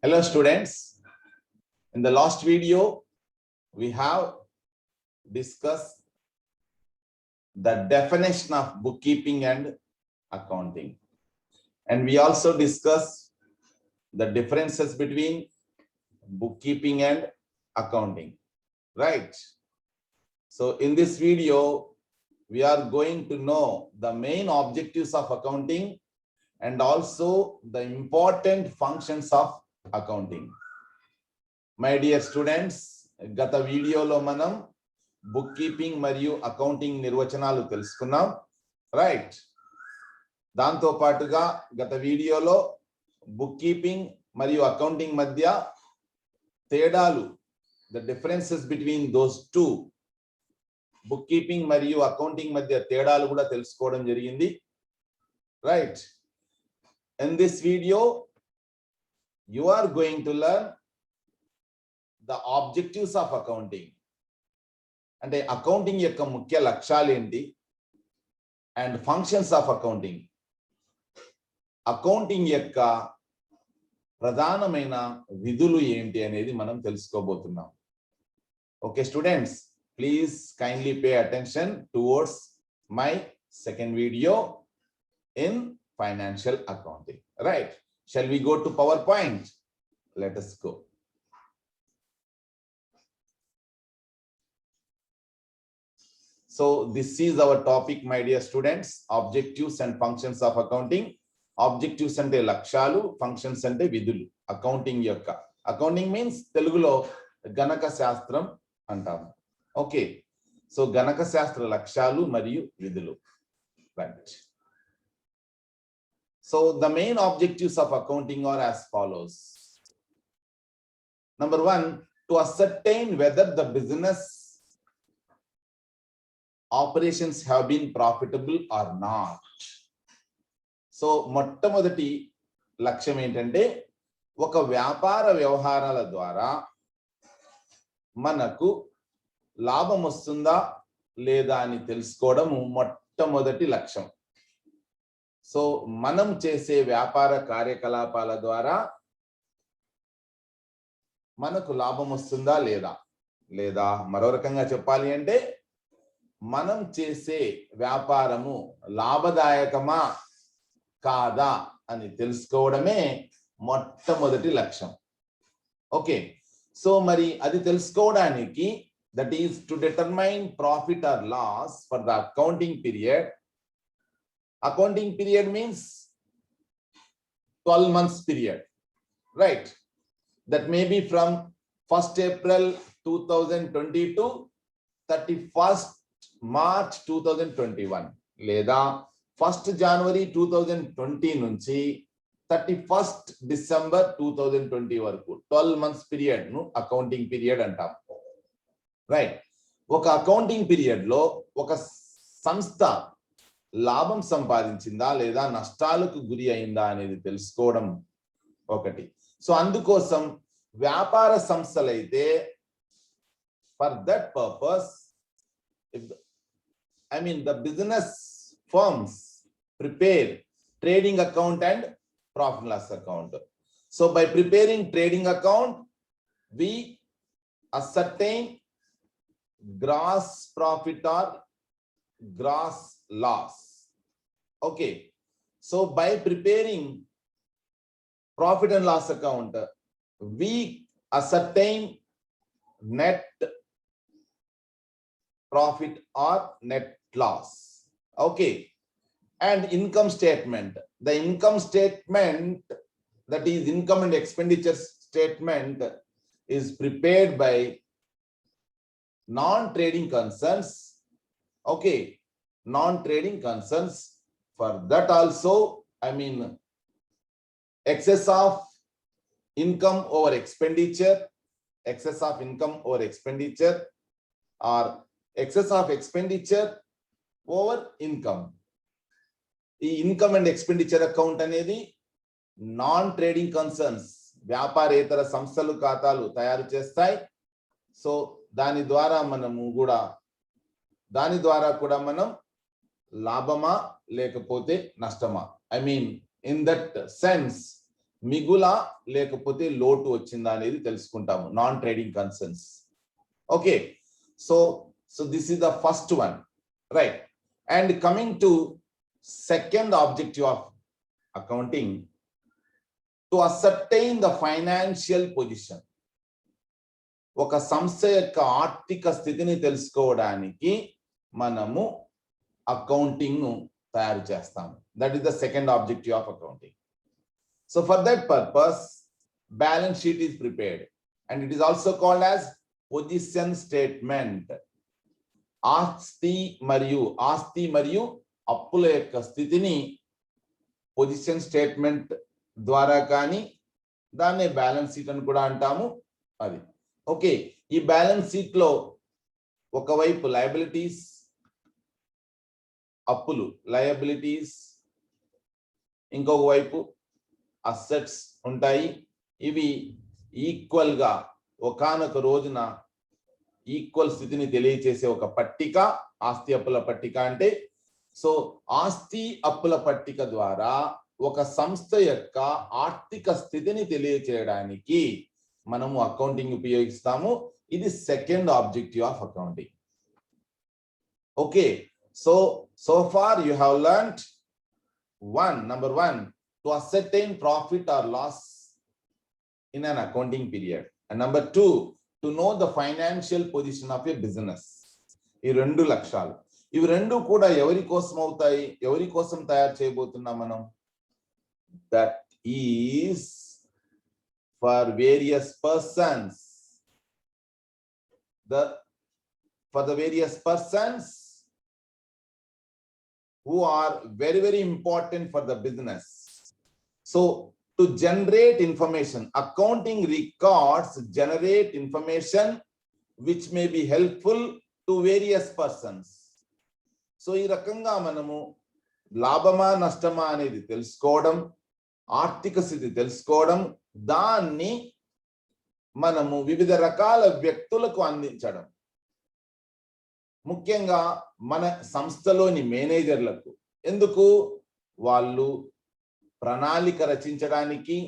Hello students, in the last video we have discussed the definition of bookkeeping and accounting, and we also discussed the differences between bookkeeping and accounting, right? So in this video we are going to know the main objectives of accounting and also the important functions of accounting. My dear students, gata video lo manam bookkeeping mariyu accounting nirvachanalu telusukunnam, right? Danto paatuga gata video lo bookkeeping mariyu accounting madhya tedalu, the differences between those two, bookkeeping mariyu accounting madhya tedalu kuda telusukodam jarigindi, right? In this video you are going to learn the objectives of accounting, and accounting యొక్క ముఖ్య లక్ష్యాలు ఏంటి, and functions of accounting, accounting యొక్క ప్రధానమైన విధులు ఏంటి అనేది మనం తెలుసుకోబోతున్నాం. Okay students, please kindly pay attention towards my second video in financial accounting, right? Shall we go to PowerPoint? Let us go. So this is our topic, my dear students, objectives and functions of accounting. Objectives ante lakshalu, functions ante vidulu. Accounting yokka, accounting means telugulo ganaka shastram antam. Okay, so ganaka shastra lakshalu mariyu vidulu, right? So the main objectives of accounting are as follows. Number one, to ascertain whether the business operations have been profitable or not. So మొట్టమొదటి లక్ష్యం ఏంటంటే ఒక వ్యాపార వ్యవహారాల ద్వారా మనకు లాభం వస్తుందా లేదా అని తెలుసుకోవడం మొట్టమొదటి లక్ష్యం. సో మనం చేసే వ్యాపార కార్యకలాపాల ద్వారా మనకు లాభం వస్తుందా లేదా, లేదా మరో రకంగా చెప్పాలి అంటే మనం చేసే వ్యాపారము లాభదాయకమా కాదా అని తెలుసుకోవడమే మొట్టమొదటి లక్ష్యం. ఓకే, సో మరి అది తెలుసుకోవడానికి, that is to determine profit or loss for the accounting period. Accounting period means 12 months period, right? That may be from 1st April 2020 to 31st March 2021, లేదా 1st January 2020 నుంచి 31st December 2020 వరకు 12 months period ను accounting period అంటాం, right? ఒక accounting period లో ఒక సంస్థ లాభం సంపాదించిందా లేదా నష్టాలకు గురి అయిందా అనేది తెలుసుకోవడం ఒకటి. సో అందుకోసం వ్యాపార సంస్థలైతే for that purpose, the business firms prepare trading account and profit and loss account. So by preparing trading account, we ascertain gross profit or gross loss. Okay, so by preparing profit and loss account, we ascertain net profit or net loss. Okay, and income statement, the income statement, that is income and expenditure statement, is prepared by non-trading concerns. Okay, non-trading concerns, for that also excess of income over expenditure, excess of income over expenditure, or excess of expenditure over income. ఈ income and expenditure account అనేది non trading concerns, వ్యాపారేతర సంస్థలు ఖాతాలు తయారు చేస్తాయి. So దాని ద్వారా కూడా మనం లాభమా లేకపోతే నష్టమా, ఇన్ దట్ సెన్స్ మిగుల లేకపోతే లోటు వచ్చిందా అనేది తెలుసుకుంటాము, non trading concerns. Okay, so this is the first one, right. And coming to second objective of accounting, to ascertain the financial position. ఒక సంస్థ యొక్క ఆర్థిక స్థితిని తెలుసుకోవడానికి మనము అకౌంటింగ్ ను తయారు చేస్తాము. That is the second objective of accounting. So for that purpose balance sheet is prepared and it is also called as position statement. ఆస్తి మరియు అప్పుల యొక్క స్థితిని పొజిషన్ స్టేట్మెంట్ ద్వారా కానీ దాన్నే బ్యాలెన్స్ షీట్ అని కూడా అంటాము. అది ఓకే. ఈ బ్యాలెన్స్ షీట్ లో ఒకవైపు లయబిలిటీస్, అప్పులు లయబిలిటీస్, ఇంకొక వైపు అసెట్స్ ఉంటాయి. ఇవి ఈక్వల్ గా ఒకానొక రోజున ఈక్వల్ స్థితిని తెలియచేసే ఒక పట్టిక ఆస్తి అప్పుల పట్టిక అంటే. సో ఆస్తి అప్పుల పట్టిక ద్వారా ఒక సంస్థ యొక్క ఆర్థిక స్థితిని తెలియచేయడానికి మనము అకౌంటింగ్ ఉపయోగిస్తాము. ఇది second objective of accounting. Okay, so far you have learnt number one, to ascertain profit or loss in an accounting period, and number two, to know the financial position of a business. ఈ రెండు లక్ష్యాలు, ఇవి రెండు కూడా ఎవరి కోసం అవుతాయి, ఎవరి కోసం తయారు చేయబోతున్నాం మనం? That is for various persons, for the various persons who are very, very important for the business. So to generate information, accounting records generate information which may be helpful to various persons. So ఈ రకంగా మనము లాభమా నష్టమా అనేది తెలుసుకోవడం, ఆర్థిక స్థితి తెలుసుకోవడం, దాన్ని మనము వివిధ రకాల వ్యక్తులకు అందించడం. ముఖ్యంగా మన సంస్థలోని మేనేజర్లకు. ఎందుకు? వాళ్ళు ప్రణాళిక రచించడానికి,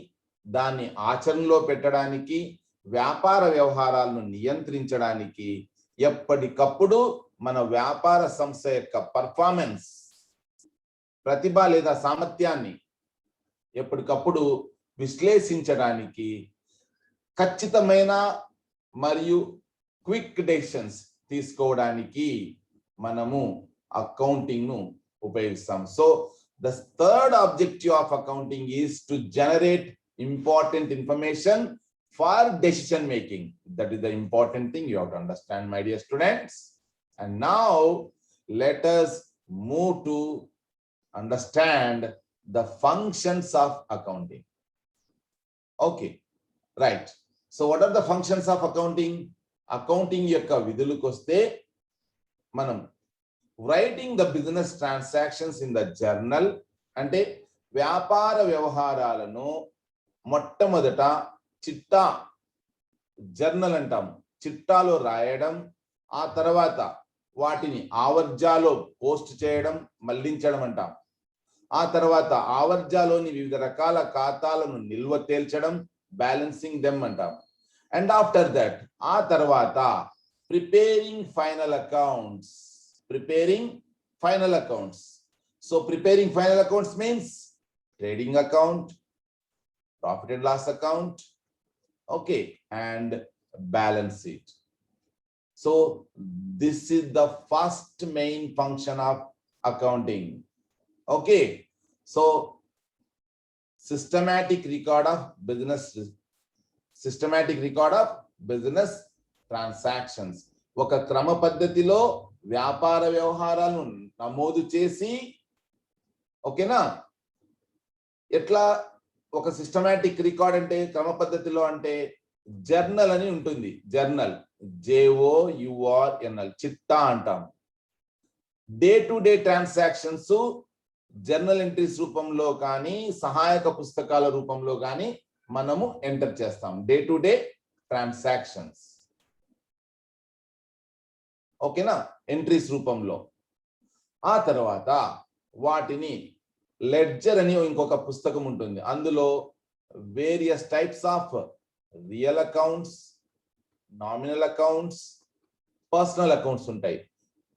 దాన్ని ఆచరణలో పెట్టడానికి, వ్యాపార వ్యవహారాలను నియంత్రించడానికి, ఎప్పటికప్పుడు మన వ్యాపార సంస్థ యొక్క పర్ఫార్మెన్స్, ప్రతిభ లేదా సామర్థ్యాన్ని ఎప్పటికప్పుడు విశ్లేషించడానికి, ఖచ్చితమైన మరియు క్విక్ డెసిషన్స్ తీసుకోవడానికి మనము అకౌంటింగ్ ను ఉపయోగిస్తాం. So the third objective of accounting is to generate important information for decision making. That is the important thing you have to understand, my dear students. And now let us move to understand the functions of accounting. Okay, right. So what are the functions of accounting? Accounting యొక్క విధులకు వస్తే, మనం writing the business transactions in the journal, అంటే వ్యాపార వ్యవహారాలను మొట్టమొదట చిట్టా, journal అంటాము, చిట్టాలో రాయడం, ఆ తర్వాత వాటిని ఆవర్జాలో పోస్ట్ చేయడం, మళ్లించడం అంటాం. ఆ తర్వాత ఆవర్జాలోని వివిధ రకాల ఖాతాలను నిల్వ తేల్చడం, బ్యాలెన్సింగ్ దెమ్ అంటాం. And after that, ఆ తర్వాత preparing final accounts. So preparing final accounts means trading account, profit and loss account, okay, and balance sheet. So this is the first main function of accounting. Okay, so systematic record of business transactions. ఒక క్రమ పద్ధతిలో వ్యాపార వ్యవహారాలను నమోదు చేసి, ఓకేనా? ఎట్లా ఒక సిస్టమాటిక్ రికార్డ్ అంటే, క్రమ పద్ధతిలో అంటే జర్నల్ అని ఉంటుంది. జర్నల్, JOURNL, చిట్టా అంటాం. Day to day transactions journal entries రూపంలో కానీ, సహాయక పుస్తకాల రూపంలో కానీ మనము ఎంటర్ చేస్తాం. డే టు డే ట్రాన్సాక్షన్స్, ఓకేనా, ఎంట్రీస్ రూపంలో. ఆ తర్వాత వాటిని లెడ్జర్ అని ఇంకొక పుస్తకం ఉంటుంది, అందులో various types of real accounts, nominal accounts, personal accounts ఉంటాయి.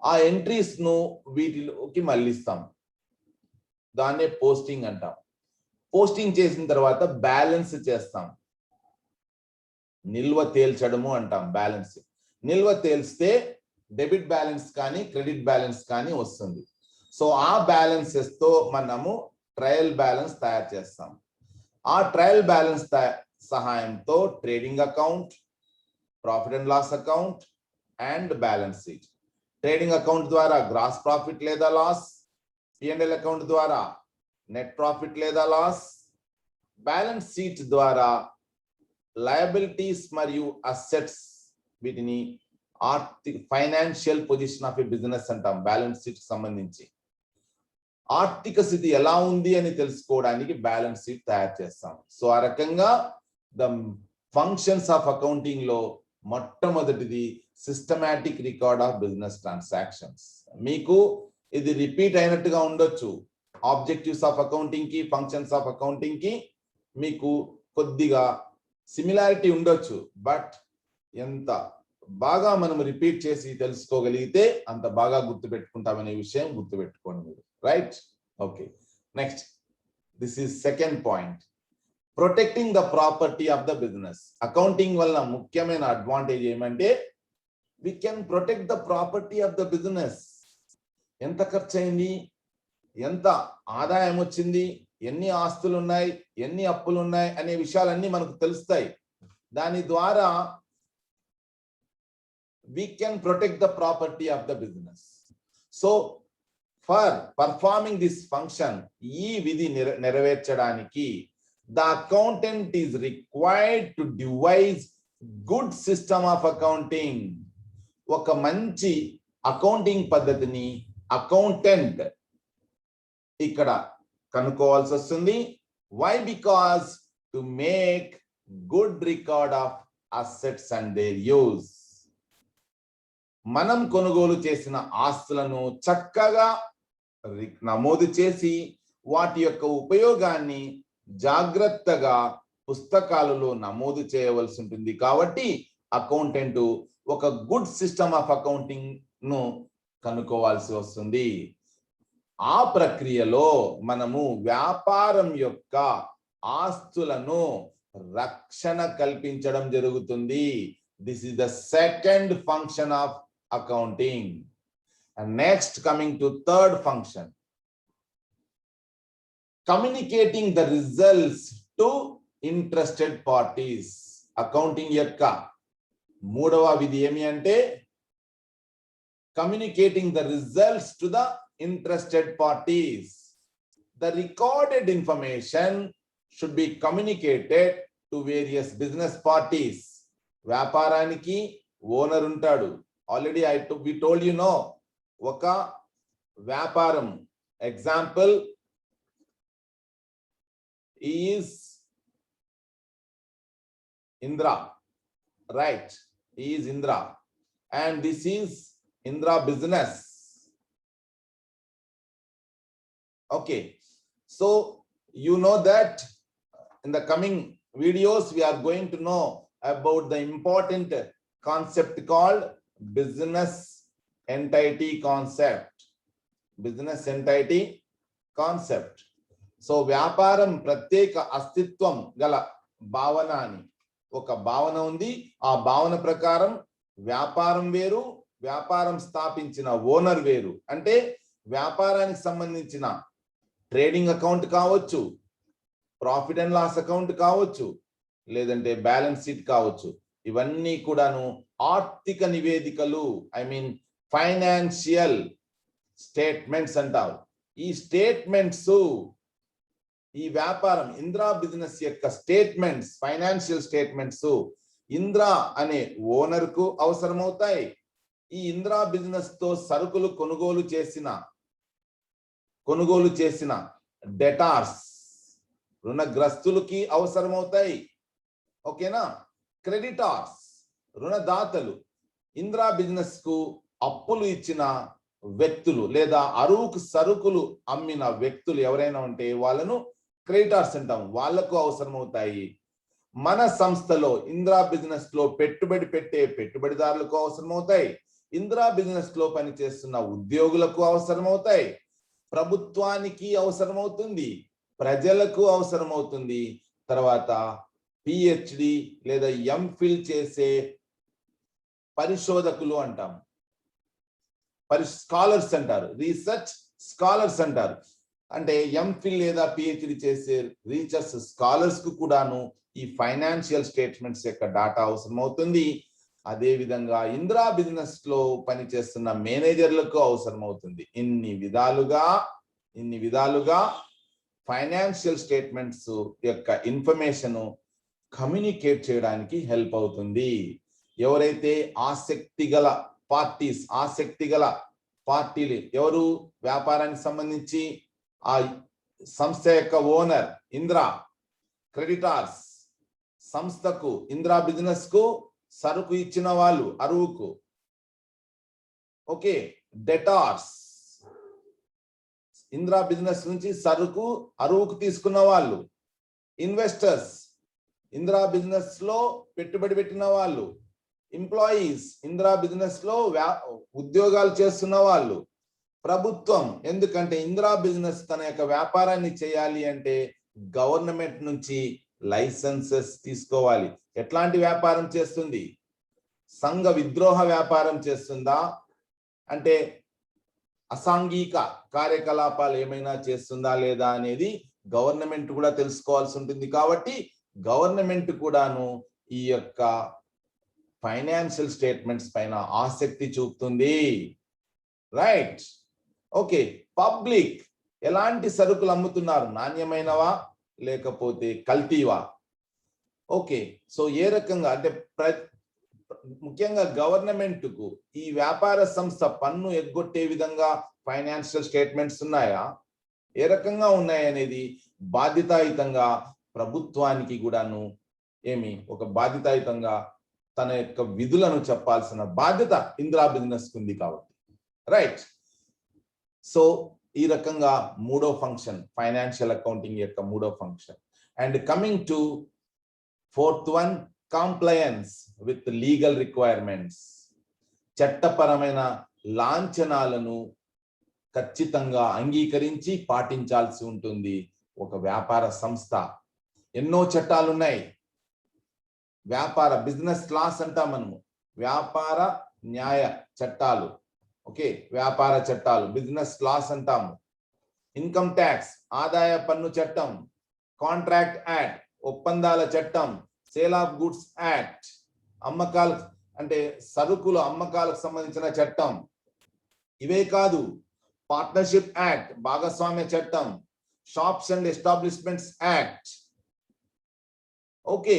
ఆ ఎంట్రీస్ ను వీటిలోకి మళ్ళిస్తాం. దాన్నే పోస్టింగ్ అంటాం. పోస్టింగ్ చేసిన తర్వాత బ్యాలెన్స్ చేస్తాం. నిల్వ తేల్చడము అంటాం. బ్యాలెన్స్ నిల్వ తేల్స్తే డెబిట్ బ్యాలెన్స్ కానీ క్రెడిట్ బ్యాలెన్స్ కానీ వస్తుంది. సో ఆ బ్యాలెన్సెస్ తో మనము ట్రయల్ బ్యాలెన్స్ తయారు చేస్తాం. ఆ ట్రయల్ బ్యాలెన్స్ సహాయంతో trading account, profit and loss account and balance sheet. Trading account ద్వారా గ్రాస్ ప్రాఫిట్ లేదా లాస్, P&L అకౌంట్ ద్వారా నెట్ ప్రాఫిట్ లేదా లాస్, బ్యాలెన్స్ షీట్ ద్వారా లయబిలిటీస్ మరియు అసెట్స్, వీటిని ఆర్థిక financial position of a business అంటాం. బ్యాలెన్స్ షీట్ సంబంధించి ఆర్థిక స్థితి ఎలా ఉంది అని తెలుసుకోవడానికి బ్యాలెన్స్ షీట్ తయారు చేస్తాం. సో ఆ రకంగా ద ఫంక్షన్స్ ఆఫ్ అకౌంటింగ్ లో మొట్టమొదటిది systematic record of business transactions. మీకు ఇది రిపీట్ అయినట్టుగా ఉండొచ్చు. ఆబ్జెక్టివ్స్ ఆఫ్ అకౌంటింగ్ కి, ఫంక్షన్స్ ఆఫ్ అకౌంటింగ్ కి మీకు కొద్దిగా సిమిలారిటీ ఉండొచ్చు. బట్ ఎంత బాగా మనం రిపీట్ చేసి తెలుసుకోగలిగితే అంత బాగా గుర్తుపెట్టుకుంటామనే విషయం గుర్తుపెట్టుకోండి మీరు. Right? Okay, next, this is second point, protecting the property of the business. Accounting వల్ల ముఖ్యమైన అడ్వాంటేజ్ ఏమంటే we can protect the property of the business. ఎంత ఖర్చు అయింది, ఎంత ఆదాయం వచ్చింది, ఎన్ని ఆస్తులు ఉన్నాయి, ఎన్ని అప్పులు ఉన్నాయి అనే విషయాలన్నీ మనకు తెలుస్తాయి. దాని ద్వారా we can protect the property of the business. So for performing this function, ee vidhi నెరవేర్చడానికి the accountant is required to devise good system of accounting. ఒక మంచి అకౌంటింగ్ పద్ధతిని అకౌంటెంట్ ఇక్కడ కనుక్కోవాల్సి వస్తుంది. Why? Because to make good record of assets and their use. మనం కొనుగోలు చేసిన ఆస్తులను చక్కగా నమోదు చేసి వాటి యొక్క ఉపయోగాన్ని జాగ్రత్తగా పుస్తకాలలో నమోదు చేయవలసి ఉంటుంది. కాబట్టి అకౌంటెంట్ ఒక గుడ్ సిస్టమ్ ఆఫ్ అకౌంటింగ్ ను కనుక్కోవాల్సి వస్తుంది. ఆ ప్రక్రియలో మనము వ్యాపారం యొక్క ఆస్తులను రక్షణ కల్పించడం జరుగుతుంది. This is the second function of accounting. And next, coming to third function, communicating the results to interested parties. Accounting యొక్క మూడవ విధి ఏమి అంటే communicating the results to the interested parties. The recorded information should be communicated to various business parties. వ్యాపారానికి owner ఉంటాడు. Already we told you know, ఒక వ్యాపారం example is Indra, right? He is Indra and this is Indra business. Okay, so you know that in the coming videos we are going to know about the important concept called business entity concept. Business entity concept. So వ్యాపారం ప్రత్యేక అస్తిత్వం గల భావన అని ఒక భావన ఉంది. ఆ భావన ప్రకారం వ్యాపారం వేరు, వ్యాపారం స్థాపించిన ఓనర్ వేరు. అంటే వ్యాపారానికి సంబంధించిన ట్రేడింగ్ అకౌంట్ కావచ్చు, ప్రాఫిట్ అండ్ లాస్ అకౌంట్ కావచ్చు, లేదంటే బ్యాలెన్స్ షీట్ కావచ్చు. ఇవన్నీ కూడాను ఆర్థిక నివేదికలు, ఐ మీన్ ఫైనాన్షియల్ స్టేట్మెంట్స్ అంటారు. ఈ స్టేట్మెంట్స్, ఈ వ్యాపారం ఇంద్రా బిజినెస్ యొక్క స్టేట్మెంట్స్, ఫైనాన్షియల్ స్టేట్మెంట్స్ ఇంద్రా అనే ఓనర్ కు అవసరమవుతాయి. ఈ ఇంద్రా బిజినెస్ తో సరుకులు కొనుగోలు చేసిన డెటార్స్, రుణగ్రస్తులకి అవసరమవుతాయి. ఓకేనా? క్రెడిటార్స్, రుణదాతలు, ఇంద్రా బిజినెస్ కు అప్పులు ఇచ్చిన వ్యక్తులు లేదా అరువుకు సరుకులు అమ్మిన వ్యక్తులు ఎవరైనా ఉంటే వాళ్ళను క్రెడిటార్స్ అంటాం, వాళ్ళకు అవసరం అవుతాయి. మన సంస్థలో ఇందిరా బిజినెస్ లో పెట్టుబడి పెట్టే పెట్టుబడిదారులకు అవసరం అవుతాయి. ఇందిరా బిజినెస్ లో పనిచేస్తున్న ఉద్యోగులకు అవసరం అవుతాయి. ప్రభుత్వానికి అవసరం అవుతుంది, ప్రజలకు అవసరం అవుతుంది. తర్వాత పిహెచ్డి లేదా ఎంఫిల్ చేసే పరిశోధకులు అంటాం, స్కాలర్స్ అంటారు, రీసెర్చ్ స్కాలర్స్ అంటారు. అంటే ఎంఫిల్ లేదా పిహెచ్డి చేసే రీసెర్చ్ స్కాలర్స్ కు కూడాను ఈ ఫైనాన్షియల్ స్టేట్మెంట్స్ యొక్క డాటా అవసరం అవుతుంది. అదే విధంగా ఇందిరా బిజినెస్ లో పనిచేస్తున్న మేనేజర్లకు అవసరం అవుతుంది. ఇన్ని విధాలుగా ఫైనాన్షియల్ స్టేట్మెంట్స్ యొక్క ఇన్ఫర్మేషన్ కమ్యూనికేట్ చేయడానికి హెల్ప్ అవుతుంది. ఎవరైతే ఆసక్తి గల పార్టీలు ఎవరు, వ్యాపారానికి సంబంధించి ఆ సంస్థ యొక్క ఓనర్ ఇందిరా, క్రెడిటార్స్ సంస్థకు, ఇందిరా బిజినెస్ కు సరుకు ఇచ్చిన వాళ్ళు అరువుకు, ఓకే, డెటార్స్ ఇందిరా బిజినెస్ నుంచి సరుకు అరువుకు తీసుకున్న వాళ్ళు, ఇన్వెస్టర్స్ ఇందిరా బిజినెస్ లో పెట్టుబడి పెట్టిన వాళ్ళు, ఎంప్లాయీస్ ఇందిరా బిజినెస్ లో ఉద్యోగాలు చేస్తున్న వాళ్ళు, ప్రభుత్వం, ఎందుకంటే ఇందిరా బిజినెస్ తన యొక్క వ్యాపారాన్ని చేయాలి అంటే గవర్నమెంట్ నుంచి లైసెన్సెస్ తీసుకోవాలి. ఎట్లాంటి వ్యాపారం చేస్తుంది? సంఘ విద్రోహ వ్యాపారం చేస్తుందా, అంటే అసాంఘిక కార్యకలాపాలు ఏమైనా చేస్తుందా లేదా అనేది గవర్నమెంట్ కూడా తెలుసుకోవాల్సి ఉంటుంది. కాబట్టి గవర్నమెంట్ కూడాను ఈ యొక్క ఫైనాన్షియల్ స్టేట్మెంట్స్ పైన ఆసక్తి చూపుతుంది. Right, okay. పబ్లిక్ ఎలాంటి సరుకులు అమ్ముతున్నారు, నాణ్యమైనవా లేకపోతే కల్తీవా? ఓకే, సో ఏ రకంగా అంటే ముఖ్యంగా గవర్నమెంట్ కు ఈ వ్యాపార సంస్థ పన్ను ఎగ్గొట్టే విధంగా ఫైనాన్షియల్ స్టేట్మెంట్స్ ఉన్నాయా, ఏ రకంగా ఉన్నాయనేది బాధ్యతాయుతంగా ప్రభుత్వానికి కూడాను ఒక బాధ్యతాయుతంగా తన యొక్క విధులను చెప్పాల్సిన బాధ్యత ఇందిరా బిజినెస్ కు ఉంది కాబట్టి. రైట్, సో ఈ రకంగా మూడో ఫంక్షన్ ఫైనాన్షియల్ అకౌంటింగ్ యొక్క మూడో function. And coming to fourth one, compliance with legal requirements. చట్టపరమైన లాంఛనాలను ఖచ్చితంగా అంగీకరించి పాటించాల్సి ఉంటుంది ఒక వ్యాపార సంస్థ. ఎన్నో చట్టాలు ఉన్నాయి, బిజినెస్ లాస్ అంటాం మనము, వ్యాపార న్యాయ చట్టాలు, ఓకే, వ్యాపార చట్టాలు బిజినెస్ లాస్ అంటాము. ఇన్కమ్ ట్యాక్స్ ఆదాయ పన్ను చట్టం, కాంట్రాక్ట్ యాక్ట్ ఒప్పందాల చట్టం, సేల్ ఆఫ్ గుడ్స్ యాక్ట్ అమ్మకాలు అంటే సరుకులు అమ్మకాలకు సంబంధించిన చట్టం. ఇవే కాదు, పార్ట్నర్షిప్ యాక్ట్ భాగస్వామ్య చట్టం, shops and establishments act, okay,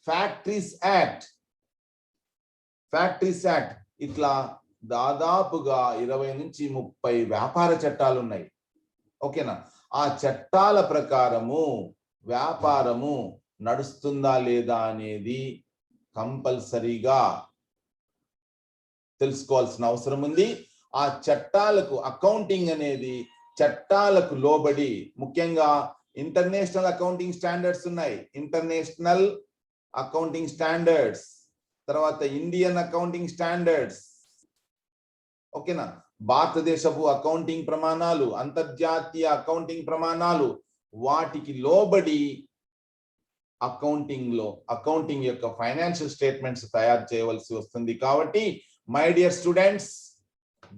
factories act ఇట్లా దాదాపుగా 20 నుంచి 30 వ్యాపార చట్టాలు ఉన్నాయి. ఓకేనా? ఆ చట్టాల ప్రకారము వ్యాపారము నడుస్తుందా లేదా అనేది కంపల్సరీగా తెలుసుకోవాల్సిన అవసరం ఉంది. ఆ చట్టాలకు అకౌంటింగ్ అనేది చట్టాలకు లోబడి, ముఖ్యంగా ఇంటర్నేషనల్ అకౌంటింగ్ స్టాండర్డ్స్ ఉన్నాయి, ఇంటర్నేషనల్ అకౌంటింగ్ స్టాండర్డ్స్, తర్వాత ఇండియన్ అకౌంటింగ్ స్టాండర్డ్స్, ఓకేనా, భారతదేశపు అకౌంటింగ్ ప్రమాణాలు, అంతర్జాతీయ అకౌంటింగ్ ప్రమాణాలు, వాటికి లోబడి అకౌంటింగ్ యొక్క ఫైనాన్షియల్ స్టేట్మెంట్స్ తయారు చేయవలసి వస్తుంది. కాబట్టి my dear students,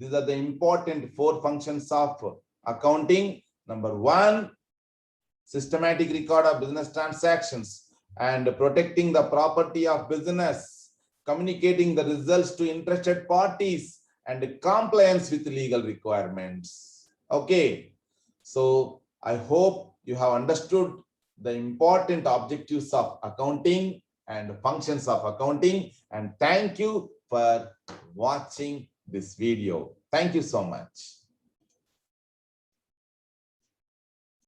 these are the important 4 functions of accounting. Number 1, systematic record of business transactions and protecting the property of business, communicating the results to interested parties, and compliance with legal requirements. Okay, so I hope you have understood the important objectives of accounting and functions of accounting, and thank you for watching this video. Thank you so much.